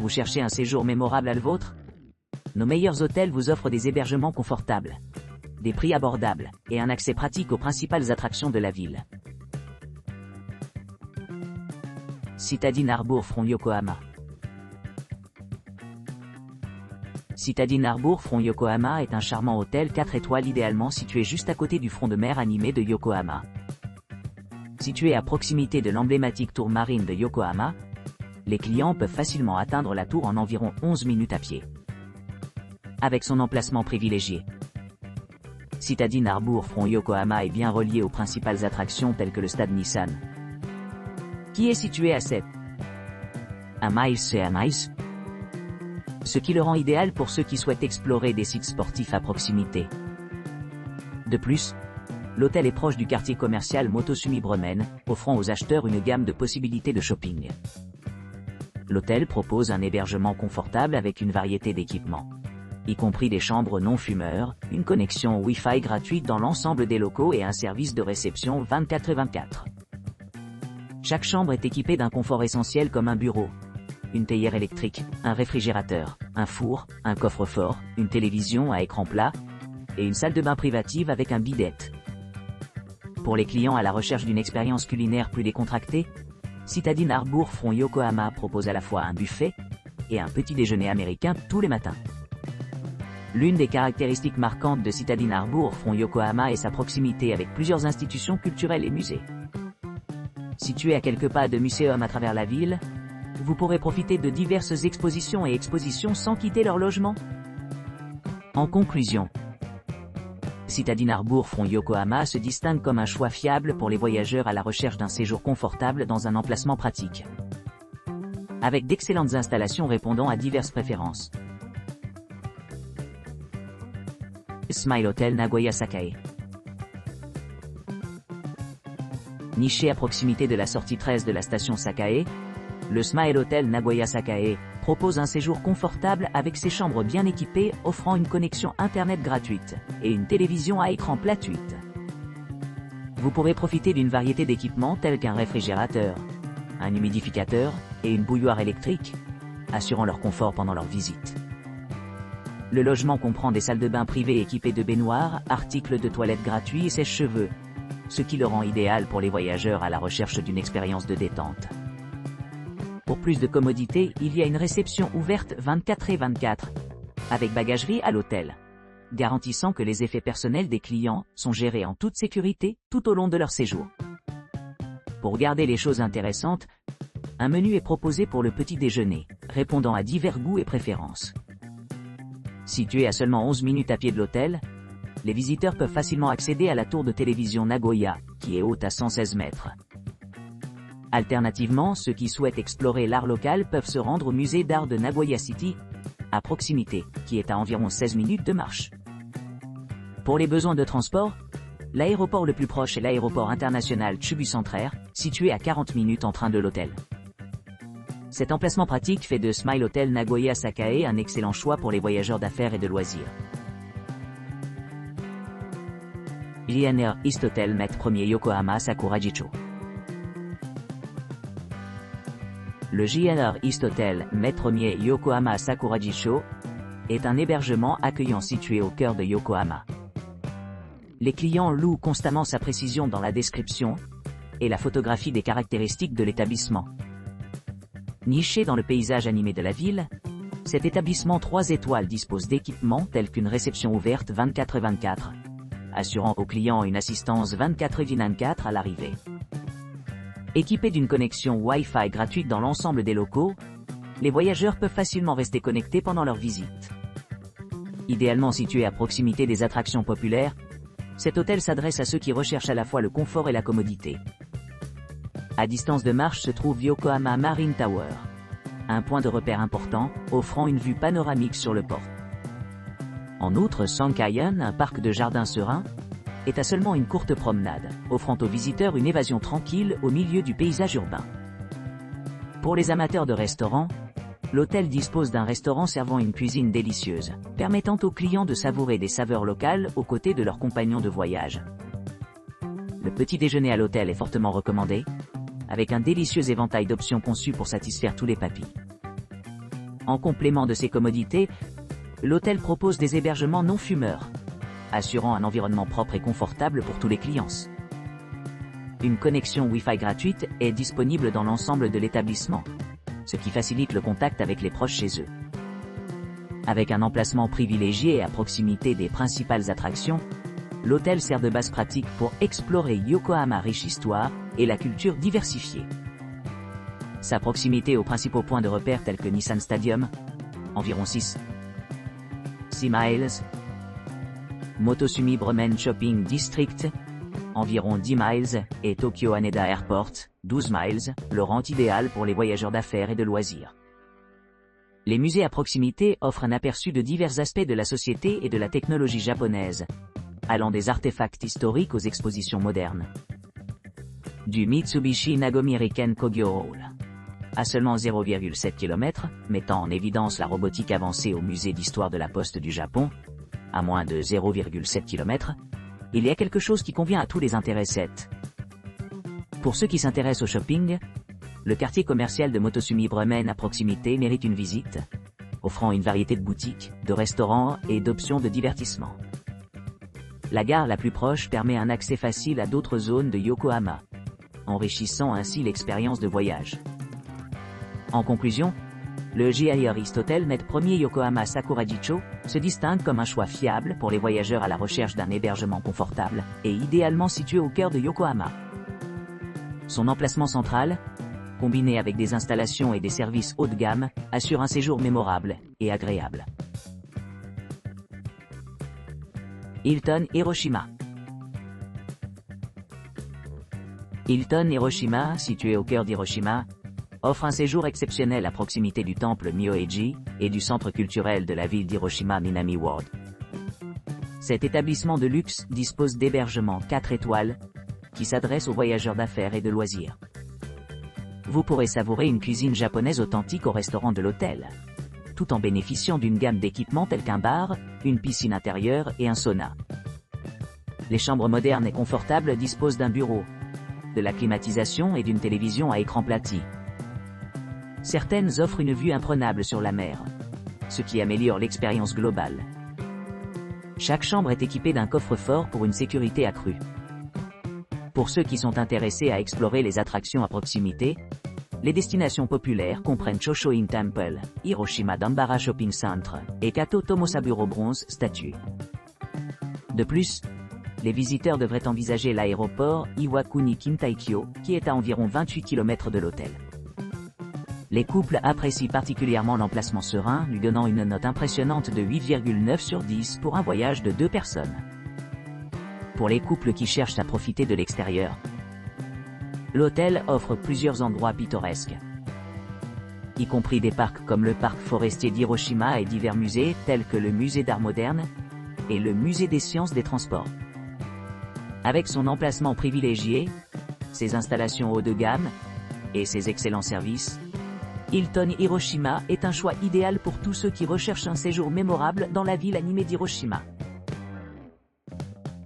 Vous cherchez un séjour mémorable à le vôtre? Nos meilleurs hôtels vous offrent des hébergements confortables, des prix abordables, et un accès pratique aux principales attractions de la ville. Citadine Harbour Front Yokohama. Citadine Harbour Front Yokohama est un charmant hôtel 4 étoiles idéalement situé juste à côté du front de mer animé de Yokohama. Situé à proximité de l'emblématique tour marine de Yokohama, les clients peuvent facilement atteindre la tour en environ 11 minutes à pied. Avec son emplacement privilégié, Citadine Harbour Front Yokohama est bien relié aux principales attractions telles que le stade Nissan, qui est situé à 7 miles, ce qui le rend idéal pour ceux qui souhaitent explorer des sites sportifs à proximité. De plus, l'hôtel est proche du quartier commercial Motosumi Bremen, offrant aux acheteurs une gamme de possibilités de shopping. L'hôtel propose un hébergement confortable avec une variété d'équipements, y compris des chambres non-fumeurs, une connexion Wi-Fi gratuite dans l'ensemble des locaux et un service de réception 24/24. Chaque chambre est équipée d'un confort essentiel comme un bureau, une théière électrique, un réfrigérateur, un four, un coffre-fort, une télévision à écran plat, et une salle de bain privative avec un bidet. Pour les clients à la recherche d'une expérience culinaire plus décontractée, Citadine Harbour Front Yokohama propose à la fois un buffet et un petit déjeuner américain tous les matins. L'une des caractéristiques marquantes de Citadine Harbour Front Yokohama est sa proximité avec plusieurs institutions culturelles et musées. Situé à quelques pas de muséums à travers la ville, vous pourrez profiter de diverses expositions et expositions sans quitter leur logement. En conclusion, Citadine Harbour Front Yokohama se distingue comme un choix fiable pour les voyageurs à la recherche d'un séjour confortable dans un emplacement pratique, avec d'excellentes installations répondant à diverses préférences. Smile Hotel Nagoya Sakae. Niché à proximité de la sortie 13 de la station Sakae, le Smile Hotel Nagoya Sakae propose un séjour confortable avec ses chambres bien équipées offrant une connexion internet gratuite et une télévision à écran plat 8. Vous pourrez profiter d'une variété d'équipements tels qu'un réfrigérateur, un humidificateur et une bouilloire électrique, assurant leur confort pendant leur visite. Le logement comprend des salles de bain privées équipées de baignoires, articles de toilette gratuits et sèche-cheveux, ce qui le rend idéal pour les voyageurs à la recherche d'une expérience de détente. Pour plus de commodité, il y a une réception ouverte 24/24, avec bagagerie à l'hôtel, garantissant que les effets personnels des clients sont gérés en toute sécurité tout au long de leur séjour. Pour garder les choses intéressantes, un menu est proposé pour le petit déjeuner, répondant à divers goûts et préférences. Situé à seulement 11 minutes à pied de l'hôtel, les visiteurs peuvent facilement accéder à la tour de télévision Nagoya, qui est haute à 116 mètres. Alternativement, ceux qui souhaitent explorer l'art local peuvent se rendre au musée d'art de Nagoya City, à proximité, qui est à environ 16 minutes de marche. Pour les besoins de transport, l'aéroport le plus proche est l'aéroport international Chubu Centraire, situé à 40 minutes en train de l'hôtel. Cet emplacement pratique fait de Smile Hotel Nagoya Sakae un excellent choix pour les voyageurs d'affaires et de loisirs. JNR East Hotel Maître 1er Yokohama Sakurajicho. Le JNR East Hotel Maître 1er Yokohama Sakurajicho est un hébergement accueillant situé au cœur de Yokohama. Les clients louent constamment sa précision dans la description et la photographie des caractéristiques de l'établissement. Niché dans le paysage animé de la ville, cet établissement 3 étoiles dispose d'équipements tels qu'une réception ouverte 24/24, assurant aux clients une assistance 24/24 à l'arrivée. Équipé d'une connexion Wi-Fi gratuite dans l'ensemble des locaux, les voyageurs peuvent facilement rester connectés pendant leur visite. Idéalement situé à proximité des attractions populaires, cet hôtel s'adresse à ceux qui recherchent à la fois le confort et la commodité. À distance de marche se trouve Yokohama Marine Tower, un point de repère important, offrant une vue panoramique sur le port. En outre, Sankayan, un parc de jardins sereins, est à seulement une courte promenade, offrant aux visiteurs une évasion tranquille au milieu du paysage urbain. Pour les amateurs de restaurants, l'hôtel dispose d'un restaurant servant une cuisine délicieuse, permettant aux clients de savourer des saveurs locales aux côtés de leurs compagnons de voyage. Le petit déjeuner à l'hôtel est fortement recommandé, avec un délicieux éventail d'options conçues pour satisfaire tous les papilles. En complément de ces commodités, l'hôtel propose des hébergements non fumeurs, assurant un environnement propre et confortable pour tous les clients. Une connexion Wi-Fi gratuite est disponible dans l'ensemble de l'établissement, ce qui facilite le contact avec les proches chez eux. Avec un emplacement privilégié à proximité des principales attractions, l'hôtel sert de base pratique pour explorer Yokohama riche histoire et la culture diversifiée. Sa proximité aux principaux points de repère tels que Nissan Stadium, environ 6 miles, Motosumi Bremen Shopping District, environ 10 miles, et Tokyo Haneda Airport, 12 miles, le rend idéal pour les voyageurs d'affaires et de loisirs. Les musées à proximité offrent un aperçu de divers aspects de la société et de la technologie japonaise, allant des artefacts historiques aux expositions modernes. Du Mitsubishi Nagomi Riken Kogyo Hall, à seulement 0,7 km, mettant en évidence la robotique avancée au musée d'histoire de la Poste du Japon, à moins de 0,7 km, il y a quelque chose qui convient à tous les intéressés. Pour ceux qui s'intéressent au shopping, le quartier commercial de Motosumi Bremen à proximité mérite une visite, offrant une variété de boutiques, de restaurants et d'options de divertissement. La gare la plus proche permet un accès facile à d'autres zones de Yokohama, enrichissant ainsi l'expérience de voyage. En conclusion, le J.R. East Hotel Net Premier Yokohama Sakurajicho se distingue comme un choix fiable pour les voyageurs à la recherche d'un hébergement confortable et idéalement situé au cœur de Yokohama. Son emplacement central, combiné avec des installations et des services haut de gamme, assure un séjour mémorable et agréable. Hilton Hiroshima. Hilton Hiroshima, situé au cœur d'Hiroshima, offre un séjour exceptionnel à proximité du temple Myoheji et du centre culturel de la ville d'Hiroshima Minami Ward. Cet établissement de luxe dispose d'hébergements 4 étoiles qui s'adressent aux voyageurs d'affaires et de loisirs. Vous pourrez savourer une cuisine japonaise authentique au restaurant de l'hôtel, tout en bénéficiant d'une gamme d'équipements tels qu'un bar, une piscine intérieure et un sauna. Les chambres modernes et confortables disposent d'un bureau, de la climatisation et d'une télévision à écran plati. Certaines offrent une vue imprenable sur la mer, ce qui améliore l'expérience globale. Chaque chambre est équipée d'un coffre-fort pour une sécurité accrue. Pour ceux qui sont intéressés à explorer les attractions à proximité, les destinations populaires comprennent Choshoin Temple, Hiroshima Dambara Shopping Center et Kato Tomosaburo Bronze Statue. De plus, les visiteurs devraient envisager l'aéroport Iwakuni Kintaikyo, qui est à environ 28 km de l'hôtel. Les couples apprécient particulièrement l'emplacement serein, lui donnant une note impressionnante de 8,9 sur 10 pour un voyage de 2 personnes. Pour les couples qui cherchent à profiter de l'extérieur, l'hôtel offre plusieurs endroits pittoresques, y compris des parcs comme le parc forestier d'Hiroshima et divers musées tels que le musée d'art moderne et le musée des sciences des transports. Avec son emplacement privilégié, ses installations haut de gamme et ses excellents services, Hilton Hiroshima est un choix idéal pour tous ceux qui recherchent un séjour mémorable dans la ville animée d'Hiroshima.